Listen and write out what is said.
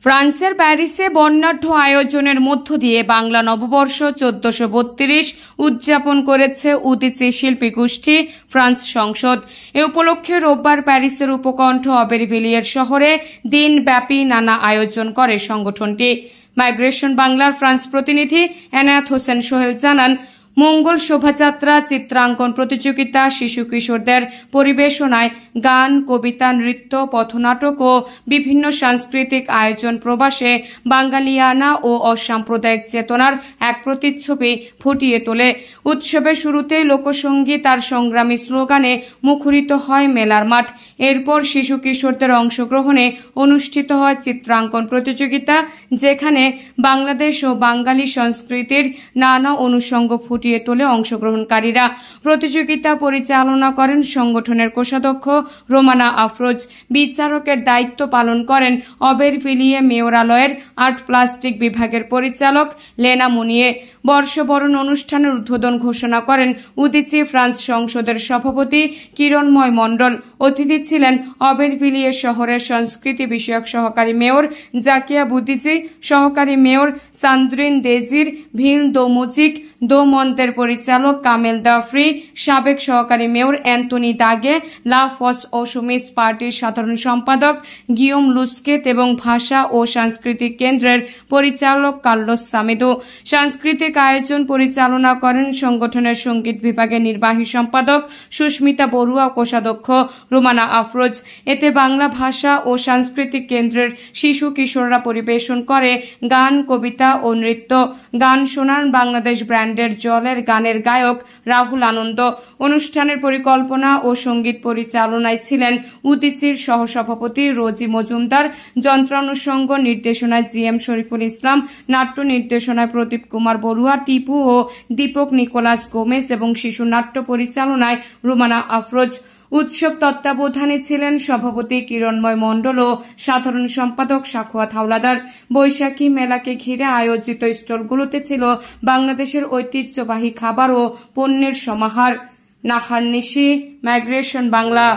ফ্রান্সের প্যারিসে বর্ণাঢ্য আয়োজনের মধ্য দিয়ে বাংলা নববর্ষ 1432 উদযাপন করেছে উদীচী শিল্পী গোষ্ঠী ফ্রান্স সংসদ। এ উপলক্ষে রোববার প্যারিসের উপকণ্ঠ অবেরভিলিয়ের শহরে দিনব্যাপী নানা আয়োজন করে সংগঠনটি। মাইগ্রেশন বাংলার ফ্রান্স প্রতিনিধি এনায়েত হোসেন সোহেল জানান, মঙ্গল শোভাযাত্রা, চিত্রাঙ্কন প্রতিযোগিতা, শিশু কিশোরদের পরিবেশনায় গান, কবিতা, নৃত্য, পথনাটক ও বিভিন্ন সাংস্কৃতিক আয়োজন প্রবাসে বাঙালিয়ানা ও অসাম্প্রদায়িক চেতনার এক প্রতিচ্ছবি ফুটিয়ে তোলে। উৎসবের শুরুতে লোকসঙ্গীত আর সংগ্রামী স্লোগানে মুখরিত হয় মেলার মাঠ। এরপর শিশু কিশোরদের অংশগ্রহণে অনুষ্ঠিত হয় চিত্রাঙ্কন প্রতিযোগিতা, যেখানে বাংলাদেশ ও বাঙালি সংস্কৃতির নানা অনুষঙ্গ ফুটিয়ে তোলে অংশগ্রহণকারীরা। প্রতিযোগিতা পরিচালনা করেন সংগঠনের কোষাধ্যক্ষ রোমানা আফরোজ। বিচারকের দায়িত্ব পালন করেন অবেরভিলিয়ে মেয়রালয়ের আর্ট প্লাস্টিক বিভাগের পরিচালক লেনা মুনিয়ে। বর্ষবরণ অনুষ্ঠানের উদ্বোধন ঘোষণা করেন উদীচী ফ্রান্স সংসদের সভাপতি কিরণময় মণ্ডল। অতিথি ছিলেন অবেরভিলিয়ে শহরের সংস্কৃতি বিষয়ক সহকারী মেয়র জাকিয়া বুদিজি, সহকারী মেয়র সান্দ্রিন দেজির, ভিল দোমুজিক দোমন্তের পরিচালক কামেল দাফরি, সাবেক সহকারী মেয়র অ্যান্টনি দাগে, লা ফস ও সুমিস পার্টির সাধারণ সম্পাদক গিওম লুস্কেত এবং ভাষা ও সাংস্কৃতিক কেন্দ্রের পরিচালক কার্লোস সামেদো। সাংস্কৃতিক আয়োজন পরিচালনা করেন সংগঠনের সঙ্গীত বিভাগের নির্বাহী সম্পাদক সুস্মিতা বড়ুয়া ও কোষাধ্যক্ষ রোমানা আফরোজ। এতে বাংলা ভাষা ও সাংস্কৃতিক কেন্দ্রের শিশু কিশোররা পরিবেশন করে গান, কবিতা ও নৃত্য। গান শোনান বাংলাদেশ ব্র্যান্ডের জলের গানের গায়ক রাহুল আনন্দ। অনুষ্ঠানের পরিকল্পনা ও সঙ্গীত পরিচালনায় ছিলেন উদীচীর সহসভাপতি রোজি মজুমদার, যন্ত্রানুষঙ্গ নির্দেশনায় জিএম শরীফুল ইসলাম, নাট্য নির্দেশনায় প্রদীপ কুমার বড়ুয়া, টিপু ও দীপক নিকোলাস গোমেজ এবং শিশু নাট্য পরিচালনায় রুমানা আফরোজ। উৎসব তত্ত্বাবধানে ছিলেন সভাপতি কিরণময় মণ্ডল ও সাধারণ সম্পাদক সাখোয়াত হাওলাদার। বৈশাখী মেলাকে ঘিরে আয়োজিত স্টলগুলোতে ছিল বাংলাদেশের ঐতিহ্যবাহী খাবার ও পণ্যের সমাহার। নাহার নিশি, মাইগ্রেশন বাংলা।